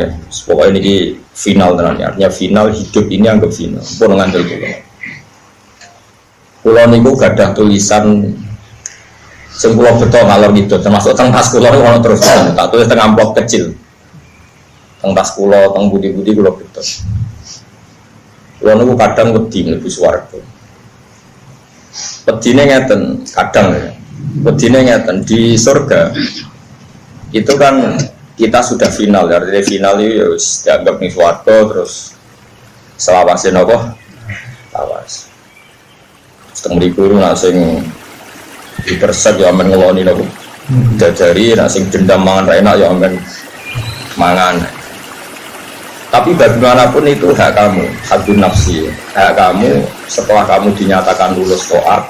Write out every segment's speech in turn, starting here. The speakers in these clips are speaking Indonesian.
ya. Pokoknya ini final tenan, artinya final hidup ini anggap final. Pun ngandel kula. Kula niku gadah tulisan sing kula beto ngalor gitu, termasuk teng tas kula ono terus tak tulis teng amplop kecil. Teng tas kula, teng budi-budi kula beto. Kula niku kadang wedi mlebu swarga. Wedine ngeten, kadang ya. Wedine ngeten di surga. Itu kan kita sudah final, artinya final itu ya dianggap nih swarga terus selawasin apa? Lawas. Setengah ribu nak sing diperset ya amen ngeloni nopo. Jajari nak sing dendam mangan ra enak ya amen mangan. Tapi bagaimanapun itu hak kamu, hakun nafsi. Hak kamu setelah kamu dinyatakan lulus taat,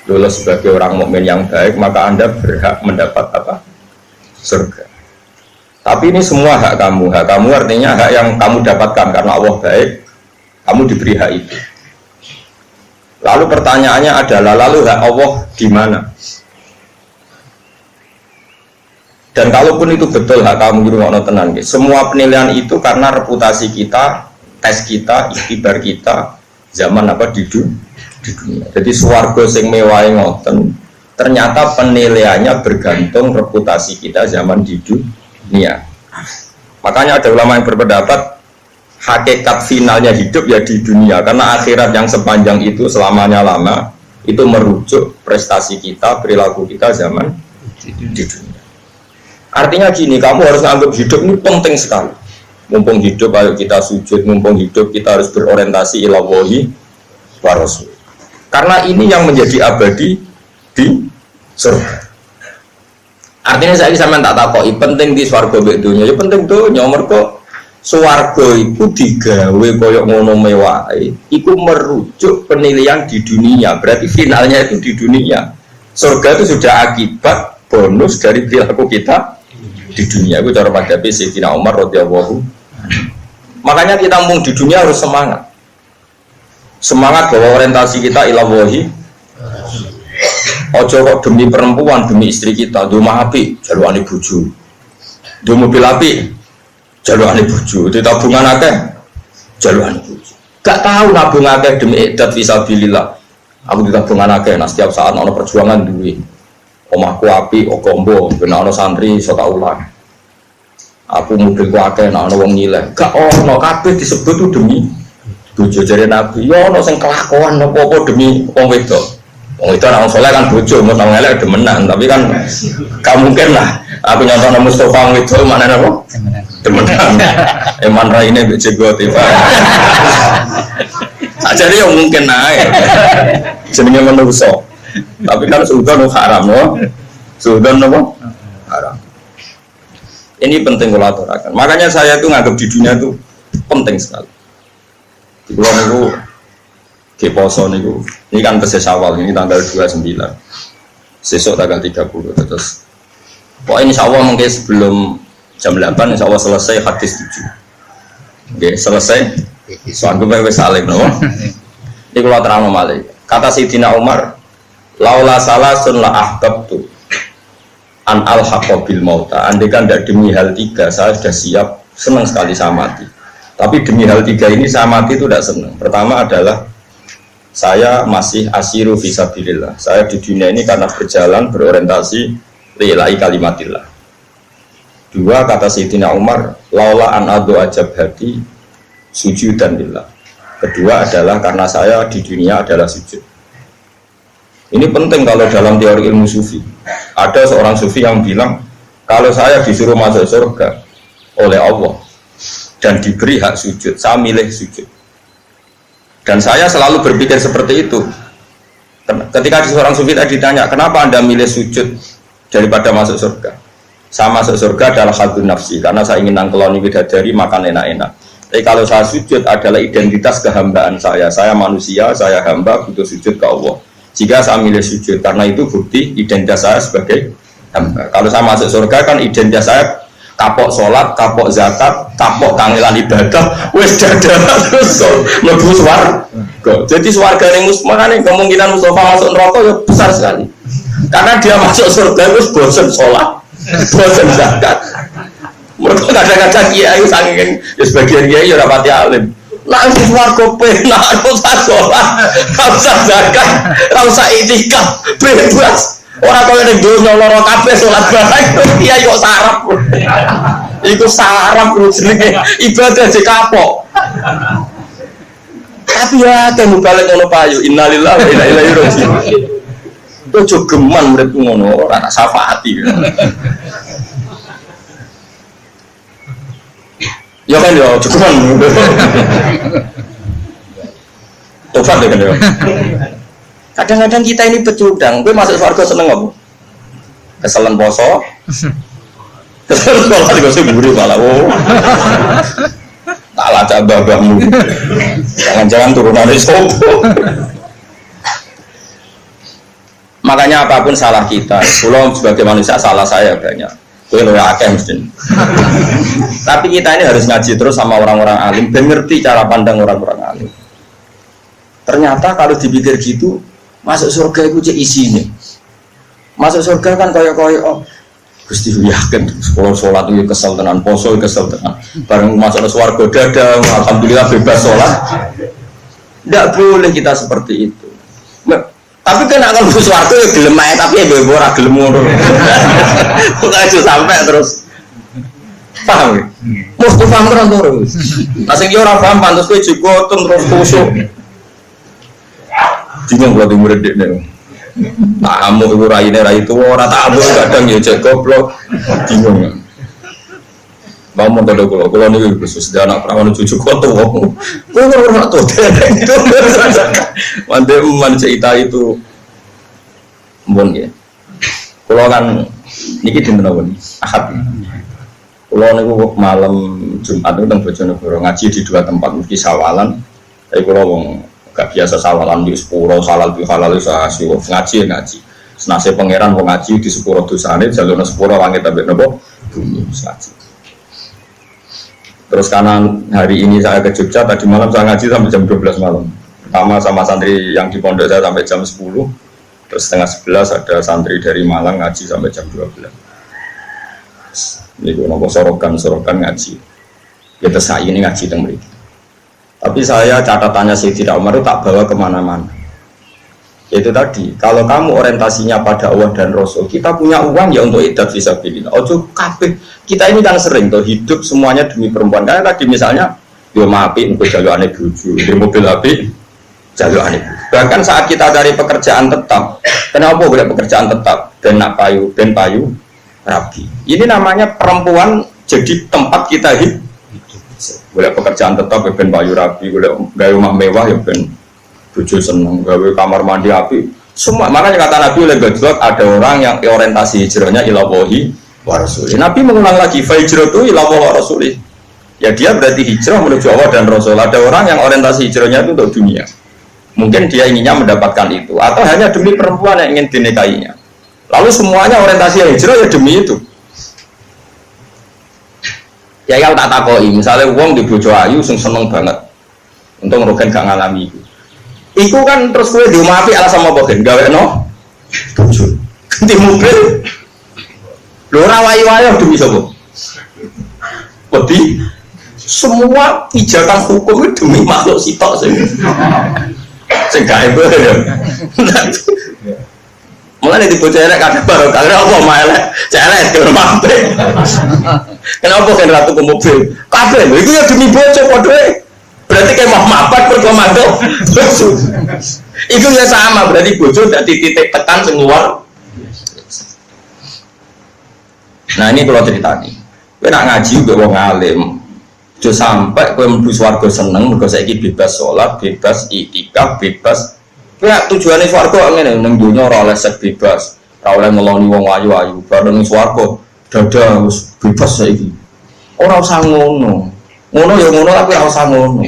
lulus sebagai orang mukmin yang baik, maka Anda berhak mendapat apa? Surga. Tapi ini semua hak kamu. Hak kamu artinya hak yang kamu dapatkan karena Allah baik, kamu diberi hak itu. Lalu pertanyaannya adalah, lalu hak Allah di mana? Dan kalaupun itu betul hak kamu di rumah tenan, semua penilaian itu karena reputasi kita, tes kita, ikhtibar kita, zaman apa di dunia. Jadi swarga sing mewah ngoten, ternyata penilaiannya bergantung reputasi kita zaman di dunia. Makanya ada ulama yang berpendapat hakikat finalnya hidup ya di dunia, karena akhirat yang sepanjang itu selamanya lama itu merujuk prestasi kita, perilaku kita zaman di dunia. Artinya gini, kamu harus anggap hidup ini penting sekali. Mumpung hidup ayo kita sujud, mumpung hidup kita harus berorientasi ila wahi wa rasul. Karena ini yang menjadi abadi di surga. Artinya saya sampean tak takoki penting di swarga mbek donya, ya penting donya mergo swarga iku digawe koyo ngono mewahe, iku merujuk penilaian di dunia. Berarti finalnya itu di dunia. Surga itu sudah akibat bonus dari perilaku kita di dunia. Itu cara madhabi Sayyidina Umar radhiyallahu. Makanya kita di dunia harus semangat. Semangat bahwa orientasi kita ila wahi. Ojo kok demi perempuan, demi istri kita, do omah apik, jalukane bojo. Do mobil apik, jalukane bojo. Di tabungan akeh, jalukane bojo. Gak tahu nabung akeh demi idat fisabilillah. Aku di tabungan akeh, nah setiap saat ana perjuangan duwe. Omahku apik, okombo, ben ana santri iso tak ulang. Aku mobilku akeh, nek ana wong nyileh. Gak ono kabeh disebut tuh demi bojo jare Nabi. Ya ono sing kelakuan apa-apa demi wong wedok. Wong itu orang soleh kan bojo, mau tahu ngelak demenan, tapi kan gak mungkin lah. Aku nyontoh Mustafa itu mana apa? Demenan. Eman raine bejego tiba. Jadi yang mungkin naik. Jenenge manusia. Tapi kan suudon haram, no? Suudon apa? Haram. Ini penting kalau aturakan. Makanya saya tuh nganggap di dunia itu penting sekali. Di pulau itu ke poso niku. Ini kan tesis awal, ini tanggal 29. Sesuk tanggal 30 terus. Pokoknya insyaallah mungkin sebelum jam 8 insyaallah selesai hadis 7. Oke, selesai. Soalnya gue saling no. Ini kalau terang malih. Kata Sayyidina Umar, laula salasun la ahbabtu an alhaqa bil mauta. Andai kan tidak demi hal 3 saya sudah siap, senang sekali saya mati. Tapi demi hal 3 ini saya mati itu tidak senang. Pertama adalah saya masih asiru fisabilillah. Saya di dunia ini karena berjalan berorientasi lillahi kalimatillah. 2 kata Sayyidina Umar, laula an adu ajab hati sujudan lillah. Kedua adalah karena saya di dunia adalah sujud. Ini penting kalau dalam teori ilmu sufi. Ada seorang sufi yang bilang, kalau saya disuruh masuk surga oleh Allah dan diberi hak sujud, saya milih sujud. Dan saya selalu berpikir seperti itu. Ketika seorang sufi tadi ditanya, kenapa Anda milih sujud daripada masuk surga? Saya masuk surga adalah hadun nafsi, karena saya ingin nangkeloni bidadari, makan enak-enak. Tapi kalau saya sujud adalah identitas kehambaan saya. Saya manusia, saya hamba, butuh sujud ke Allah. Jika saya milih sujud, karena itu bukti identitas saya sebagai hamba. Kalau saya masuk surga kan identitas saya kapok sholat, kapok zakat, kapok kangelan ibadah, wes dada terus mlebu swarga. Jadi swarga ning makane kemungkinan Mustafa masuk neraka ya besar sekali. Karena dia masuk surga wis bosen sholat, bosen zakat. Mereka kadang-kadang kiai saking ya sebagian kiai ya rapati alim. Nak di swarga penak ora usah salat, ora usah zakat, ora usah itikaf, bebas. Ora kaya ning donya lara kabeh salat bareng kiai kok sarap. Iku sarap jenenge ibadah jek kapok. Tapi ya temu balik ngono payu innalillahi wa inna ilaihi raji'un. Ojo geman muridku ngono ora tak syafaati. Ya kan ya cukupan. Tobat ya kan ya. Kadang-kadang kita ini pecundang, gue masuk surga seneng apa? Keselen poso. Keselen poso juga sih buri malah. Oh. Tak lacak babahmu. Jangan-jangan turunan dari sopo. Makanya apapun salah kita, kalau sebagai manusia salah saya banyak. Gue lo akeh mesti. Tapi kita ini harus ngaji terus sama orang-orang alim, dan ngerti cara pandang orang-orang alim. Ternyata kalau dipikir gitu, masuk surga itu cek isinya. Masuk surga kan koyo-koyo oh, Gusti yakin sekolah sholat itu kesel tenan, poso kesel tenan. Bareng masuk surga dada, alhamdulillah bebas sholat. Tidak boleh kita seperti itu. Tapi kan akan masuk surga ya gelem ae tapi ya ora gelem ngono. Kok aja sampai terus. Paham ya? Mesti paham terus. Nah sing ora paham pantes kowe juga terus kusuk. Bingung kalau murid dek nih, tamu ibu raine rai itu orang tamu kadang ya cek goblok, bingung. Bangun tadi kalau nih khusus dia anak perawan cucu kotor, gue orang tuh itu mandem cerita itu, bon ya. Kalau kan niki di mana pun, Ahad. Kalau nih malam Jumat itu tentang Bojonegoro ngaji di dua tempat mesti sawalan, tapi kalau gak biasa sawalan di sepuro halal di halal sahasi ngaji senase pangeran wong ngaji di sepuro dosane jalur sepuro langit ambek nopo bumi ngaji. Terus karena hari ini saya ke Jogja tadi malam saya ngaji sampai jam 12 malam pertama sama santri yang di pondok saya sampai jam 10 terus setengah 11 ada santri dari Malang ngaji sampai jam 12 ini nopo sorokan ngaji kita saat ini ngaji teng mriki. Tapi saya catatannya Sayyidina Umar itu tak bawa kemana-mana. Itu tadi, kalau kamu orientasinya pada Allah dan Rasul, kita punya uang ya untuk idat fisabilillah. Ojo kabeh. Kita ini kan sering tuh hidup semuanya demi perempuan. Karena tadi misalnya, yo mapi untuk jalur aneh buju, di mobil api jalur aneh. Bahkan saat kita cari pekerjaan tetap, kenapa boleh pekerjaan tetap? Ben payu, rapi. Ini namanya perempuan jadi tempat kita hidup. Boleh pekerjaan tetap ya ben payu rapi, boleh gawe rumah mewah ya ben bojo seneng, gawe kamar mandi api. Semua makanya kata Nabi oleh gajlok ada orang yang orientasi hijrahnya ila wahi wa rasulih. Nabi mengulang lagi fa hijratu ila wahi wa rasulih. Ya dia berarti hijrah menuju Allah dan Rasul. Ada orang yang orientasi hijrahnya itu untuk dunia. Mungkin dia inginnya mendapatkan itu atau hanya demi perempuan yang ingin dinikahinya. Lalu semuanya orientasi hijrah ya demi itu. Ya yang tak takoi, misalnya uang di bojo ayu seneng banget untuk ngerugen gak ngalami itu. Iku kan terus gue diumapi alasan apa kan? Gawe no bojo ganti mobil lho ora wayu-wayu demi sapa? Wedi semua pijakan hukum itu demi makhluk sitok sing gawe ya. Mulane di bocah elek kadang baru kagak apa melek, celek ke mampe. Kenapa kan ratu ke mobil? Kabeh lho iku ya demi bocah padha. Berarti kayak mau mapat berkomando. Itu ya sama, berarti bocah dadi titik tekan sing luar. Nah, ini kalau cerita nih. Kowe nak ngaji mbek wong alim. Aja sampai kowe mlebu swarga seneng mergo saiki bebas salat, bebas iktikaf, bebas ya tujuannya swarga ngene ning dunya ora oleh seks bebas, ora oleh ngeloni wong ayu-ayu, bareng swarga dada wis bebas saiki. Ora usah ngono. Ngono ya ngono tapi ora usah ngono.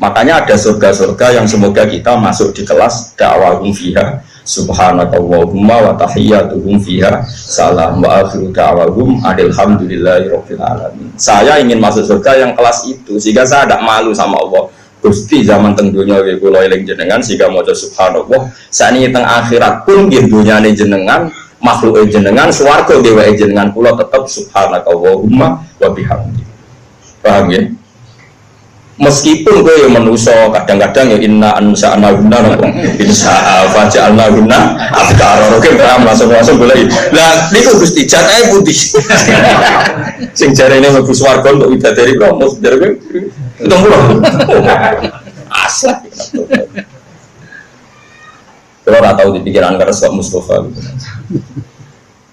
Makanya ada surga-surga yang semoga kita masuk di kelas da'wahum fiha subhanakallahumma wa tahiyyatuhum fiha salam wa akhiru da'wahum alhamdulillahirabbil alamin. Saya ingin masuk surga yang kelas itu sehingga saya tidak malu sama Allah. Gusti zaman teng dunia kula eling jenengan sehingga maca subhanallah. Sakniki teng akhirat pun nggih dunyane jenengan makhluk jenengan, swarga dewa jenengan kula tetep subhanakallahumma wa bihamdi. Paham ya? Meskipun gue yang manusia kadang-kadang ya inna ansa'na guna nopo insya faja'alna guna abkara oke paham langsung boleh lah ini kok Gusti jatahnya putih sing jarene mlebu swarga untuk widadari promo jarene itu mulu asal kalau ora tau di pikiran karo sok Mustafa gitu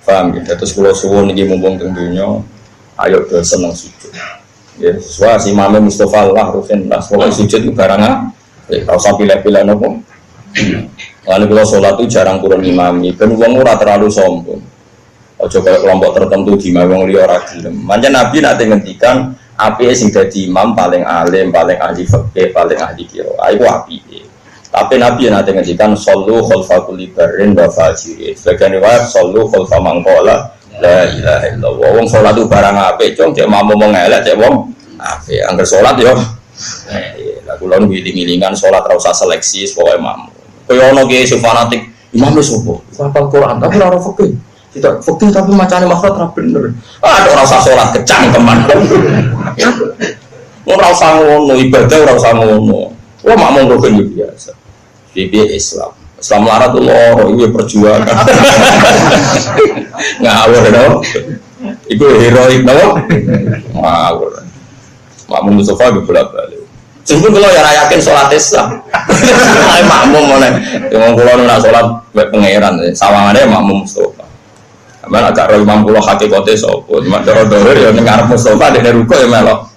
paham ya terus kula suwun iki mumpung teng donya ayo do seneng sujud. Ya, sesuai si Imam Mustafa Allah Rufin lah, pokoknya sujud itu barang kalau usah pilih-pilih nopo. Lalu kalau sholat itu jarang turun imami, kan uang ora terlalu sombong. Ojo kayak kelompok tertentu di mawang liya ora gelem. Manjen Nabi nanti ngendikan api sing dadi imam paling alim, paling ahli fikih, paling ahli qiraah. Iku api. Tapi Nabi nanti ngendikan sallu khalfa kulli barrin wa fajir. Sebagian riwayat sallu khalfa man qala la ilaha illallah. Wong salat itu barang apik, cung cek mampu mengelak cek wong apik. Angger salat yo. Lah kula ngiling-ngilingan salat ora usah seleksi pokoke mampu. Kaya ono ki fanatik, imam wis opo? Hafal Quran tapi ora fikih. Tidak fikih tapi macane makhraj ora bener. Ah ora usah salat kecangkeman. Ora usah ngono, ibadah ora usah ngono. Wah makmum rukun biasa. Piye Islam. Islam larat tuh loro, itu perjuangan. Ngawur dong. Itu heroik dong. Ngawur. Makmum Mustafa bolak-balik. Sungguh kalau ya yakin sholat Islam. Makmum mana? Yang kalau nak sholat pangeran, sawangannya makmum Mustafa. Amal agak roh imam pulau hakikatnya sopo. Cuma dohir ya dengar Mustafa dari ruko ya melok.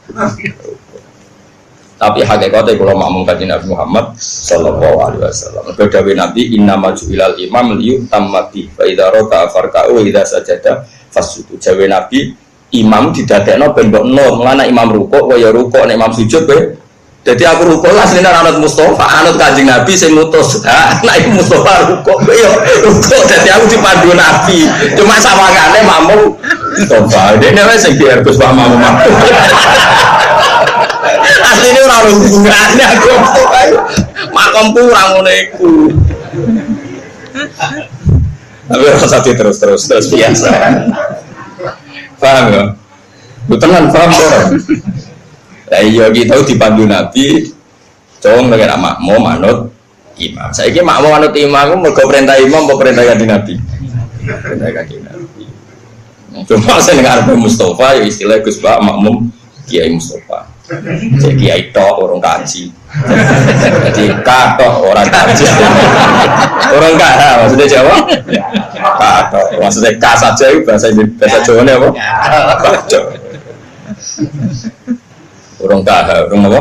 Tapi hakikatnya kalau makmum kaji Nabi Muhammad Sallallahu Alaihi Wasallam berbeda Nabi inna maju ilal imam liu tammati faidaro ka'afarka'u idha sajada fasudu jawa Nabi imam didadekno bendok no mengenai imam rukuk waya rukuk imam sujud jadi aku rukuk lah sini anut Mustafa anut kaji Nabi saya mutus nah itu Mustafa rukuk ya rukuk jadi aku dipandu Nabi cuma sama kane makmum Mustafa dia namanya sing diargus pak makmum aslinya orang hubungannya aku makam kurang uneku tapi rasa terus biasa paham ya? Betulan paham kok nah iya kita dipandu Nabi cowok dengan makmum manut imam saya ini makmum manut imam mereka perintah imam mau perintah ganti Nabi perintah ganti Nabi cuma saya dengar Mustafa ya istilah Gus Pak makmum Kiai Mustafa jadi kiai tok orang kaji jadi katok orang kaji orang kah maksudnya Jawa katok maksudnya kas saja itu bahasa Jawa ini apa orang kah orang apa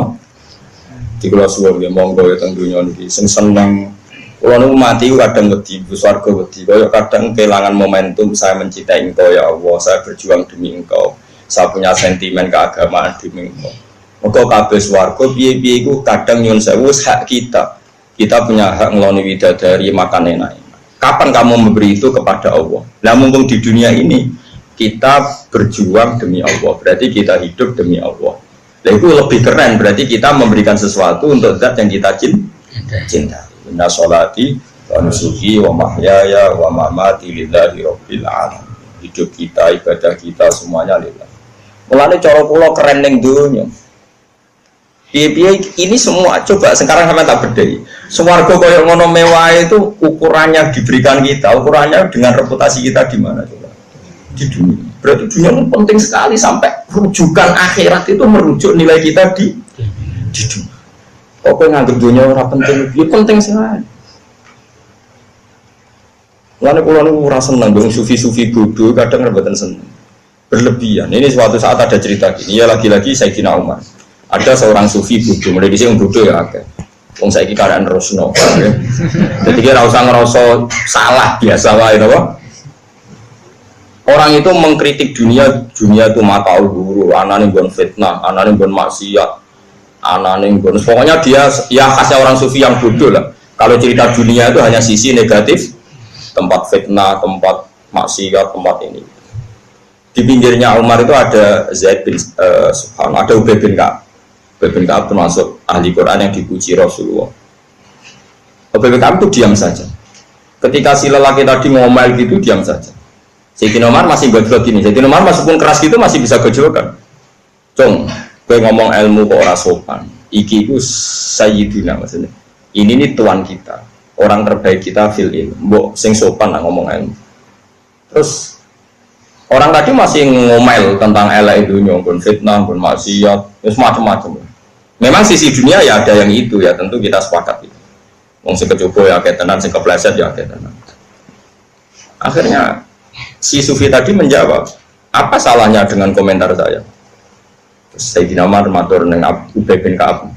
di Kuala Suwon ya monggo ya tentunya nih seneng kalau mati kadang wedi swarga wedi kaya kadang kehilangan momentum saya mencintai engkau ya Allah saya berjuang demi engkau saya punya sentimen keagamaan demi engkau. Maka kabeh swarga piye-piye iku kadang nyuwun sewu hak kita. Kita punya hak ngeloni widadari makan enak. Kapan kamu memberi itu kepada Allah? Nah mumpung di dunia ini kita berjuang demi Allah. Berarti kita hidup demi Allah. Nah itu lebih keren. Berarti kita memberikan sesuatu untuk zat yang kita cinta. Inna sholati wa nusuki wa mahyaya wa mamati lillahi rabbil alamin. Hidup kita, ibadah kita semuanya lillah. Mulane cara kula keren ning donya. Piye-piye ini semua coba sekarang sampai tak bedai. Swarga kaya ngono mewah itu ukurannya diberikan kita, ukurannya dengan reputasi kita di mana coba? Di dunia. Berarti dunia itu penting sekali sampai rujukan akhirat itu merujuk nilai kita di dunia. Kok nganggep dunia ora penting? Ya penting sekali. Lalu kalau ora seneng dong sufi-sufi bodoh kadang rebutan seneng. Berlebihan. Ini suatu saat ada cerita gini. Ya lagi-lagi Sayyidina Umar. Ada seorang sufi bodoh, mulai di sini bodoh ya agak. Wong saiki keadaan Rosno. Jadi kira usah ngerasa salah biasa lah itu apa? Orang itu mengkritik dunia itu mata guru, anane nggon fitnah, anane nggon maksiat, anane nggon. Pokoknya dia ya khasnya orang sufi yang bodoh lah. Kalau cerita dunia itu hanya sisi negatif, tempat fitnah, tempat maksiat, tempat ini. Di pinggirnya Umar itu ada Zaid bin ada Ubay bin Ka'ab. Ubay bin Ka'ab termasuk ahli Quran yang dipuji Rasulullah. Ubay bin Ka'ab itu diam saja. Ketika si lelaki tadi ngomel gitu diam saja. Sayyidina Umar masih gojlok gini. Sayyidina Umar meskipun keras gitu masih bisa gojlokan. Cung, gue ngomong ilmu kok ora sopan. Iki itu sayyidina maksudnya. Ini nih tuan kita, orang terbaik kita fil ilmu. Mbok sing sopan lah ngomong ilmu. Terus orang tadi masih ngomel tentang elek dunia, pun fitnah, pun maksiat, macam-macam. Memang sisi dunia ya ada yang itu ya, tentu kita sepakat itu. Wong sing kecoba ya akeh tenan, sing kepleset ya akeh tenan. Akhirnya si Sufi tadi menjawab, apa salahnya dengan komentar saya? Terus Sayyidina Umar matur dengan Ubay bin Ka'ab.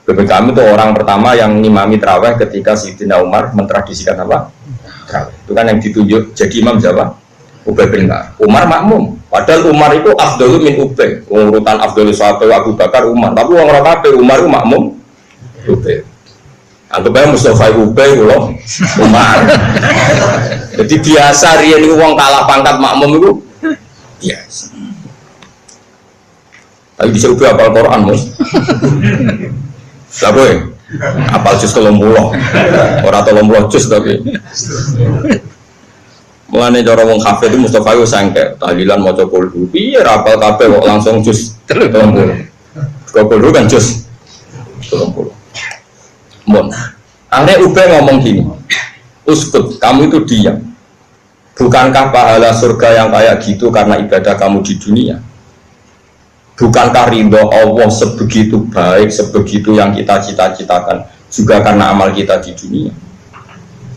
Ubay bin Ka'ab itu orang pertama yang ngimami tarawih ketika Sayyidina Umar mentradisikan apa? Tarawih. Itu kan yang ditunjuk jadi imam siapa? Ubay bin Ka'ab. Umar makmum. Padahal Umar itu afdalu min Ubay. Urutan afdalu sahabat Abu Bakar Umar. Tapi orang kabeh Umar itu makmum Ubay. Anggap aja Mustafa Ubay loh Umar. Jadi biasa riyen niku wong kalah pangkat makmum itu biasa. Tapi bisa ubah apal Quran Mus. Lah boy. Apal juz 30. Ora 30 juz tapi. Mulane cara wong kafir itu Mustafa yo sangke tahlilan maca kulhu. Piye ra apal kabeh kok langsung juz 30. Kulhu kan juz 30. Mon. Aneh Ubay ngomong gini. Uskut, kamu itu diam. Bukankah pahala surga yang kayak gitu karena ibadah kamu di dunia? Bukankah ridho Allah sebegitu baik, sebegitu yang kita cita-citakan juga karena amal kita di dunia?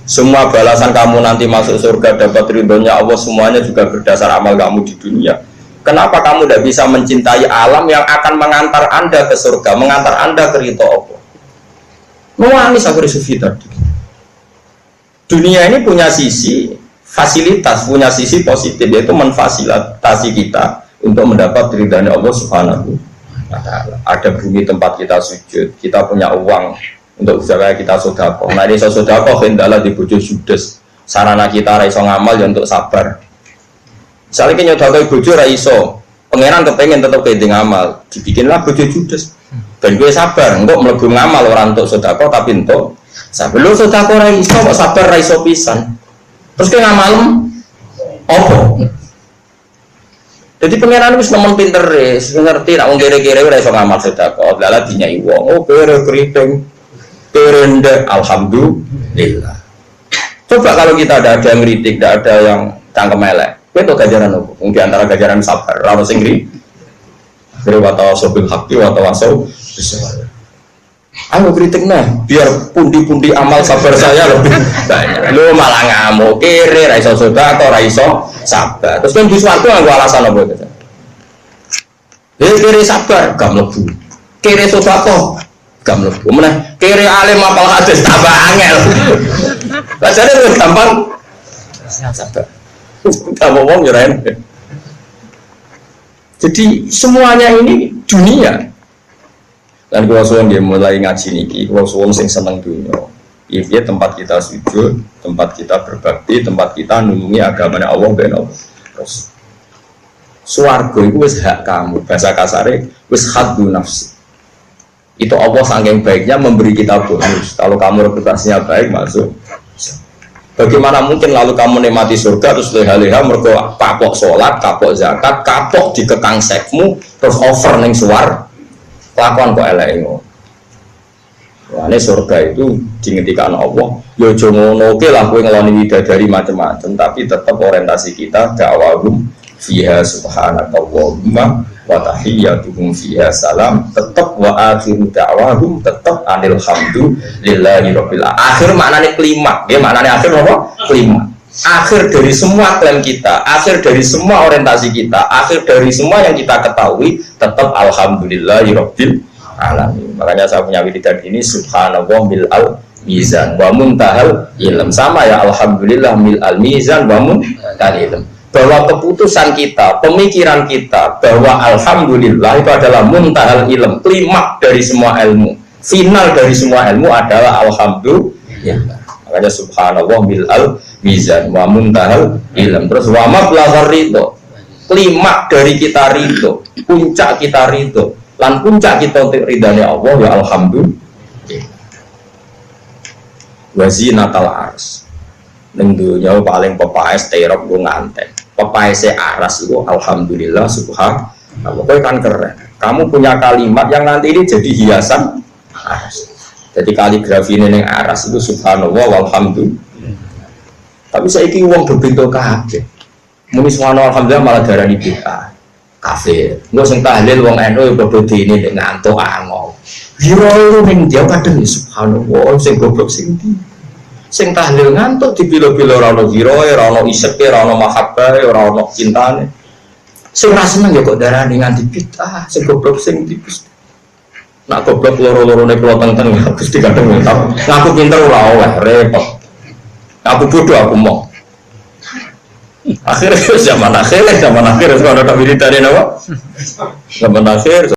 Semua balasan kamu nanti masuk surga dapat ridhonya Allah semuanya juga berdasar amal kamu di dunia. Kenapa kamu tidak bisa mencintai alam yang akan mengantar Anda ke surga, mengantar Anda ke ridho Allah? Menangis akhir Sufi tadi. Dunia ini punya sisi fasilitas, punya sisi positif, yaitu memfasilitasi kita untuk mendapat ridhanya Allah Subhanahu wa Ta'ala. Ada bumi tempat kita sujud, kita punya uang untuk usaha kita sedekah. Nah, ini sedekah hendalah di bojo judes. Sarana kita ra iso ngamal ya untuk sabar. Misalnya kita nyodakoi bojo ra iso, pangeran kepengen tetap kaya ngamal, dibikinlah bojo judes. Dan gue sabar, enggak mlebu ngamal orang untuk sedekah tapi untuk sabar. Lu sedekah ra iso kok sabar ra iso pisan. Terus kowe ngamalem opo? Jadi pangeran wis nemen pinter wis ngerti nek wong kere-kere ora iso ngamal sedekah, lala dinyai wong. Oh, kere keriting. Kerende alhamdulillah. Coba kalau kita ada yang ngritik, tidak ada yang cangkem elek. Kowe to ganjaran opo? Di antara ganjaran sabar, ora ono sing ngri. Akhire wa tawasul haqqi wa tawasul bisabr. Ayo kritik nah, biar pundi-pundi amal sabar saya lebih banyak. Lu malah ngamuk, kere ra iso sedekah, ra iso sabar. Terus kan disuatu nganggo alasan apa itu? Kere sabar gak mlebu. Kere sedekah gak mlebu. Meneh kere alim apal hadis tambah angel. Bacane luwih gampang sabar. Gak ngomong yo ren. Jadi semuanya ini dunia. Dan kalau suwon dia mulai ngaji niki, kalau suwon sing seneng dunia, iya tempat kita sujud, tempat kita berbakti, tempat kita nulungi agamanya Allah dan Allah. Terus swarga itu wis hak kamu, bahasa kasare wis haddu nafsi. Itu Allah saking baiknya memberi kita bonus. Kalau kamu reputasinya baik masuk. Bagaimana mungkin lalu kamu nikmati surga terus leha-leha mergo kapok sholat, kapok zakat, kapok dikekang sekmu, terus over ning suar. Lakukan kok elek ngono. Wane surga itu dingendikan Allah, yo aja ngono oke lah kowe ngeloni widadari macam-macam, tapi tetap orientasi kita dakwahum fiha subhanakallahumma wa tahiyyatuhum fiha salam, tetap wa akhiru dakwahum tetap alhamdulillahi rabbil alamin. Akhir maknane klimaks, ya maknane akhir apa? Klimaks. Akhir dari semua klaim kita, akhir dari semua orientasi kita, akhir dari semua yang kita ketahui tetap alhamdulillahirabbil alamin. Makanya saya punya wiridan ini subhanallah bil al mizan wa muntahal ilm, sama ya alhamdulillah mil al mizan wa muntahal ilm. Bahwa keputusan kita, pemikiran kita bahwa alhamdulillah itu adalah muntahal ilm, klimaks dari semua ilmu, final dari semua ilmu adalah alhamdulillah. Makanya subhanallah bil al mizan wa muntahal ilm. Terus wa mablaghar ridho, klimaks dari kita ridho, puncak kita ridho, lan puncak kita untuk ridhanya Allah ya alhamdulillah. Wa zinatal ars, ning dunya paling pepaes terop ku nganten. Pepaese aras itu alhamdulillah subhanallah. Kowe kan keren. Kamu punya kalimat yang nanti ini jadi hiasan aras. Jadi kaligrafi ini ning aras itu subhanallah walhamdulillah. Tapi saiki wong berbeda kabeh. Muni subhanallah alhamdulillah malah darani bid'ah. Kafir. Engko sing tahlil wong NU yo padha dene nek ngantuk angol. Biro ning dia kadang subhanallah sing goblok sing ndi. Sing tahlil ngantuk dipilo-pilo ora ono giroe, ora ono isepe, ora ono mahabbah, ora ono cintane. Sing ra seneng ya kok darani nganti bid'ah, sing goblok sing tipis. Nak goblok loro-lorone kula teng-teng Gusti kadang ngutak. Ngaku pinter ora oleh repot. Aku bodoh aku mau. Akhirnya zaman akhir sekolah tak militer apa? Zaman akhir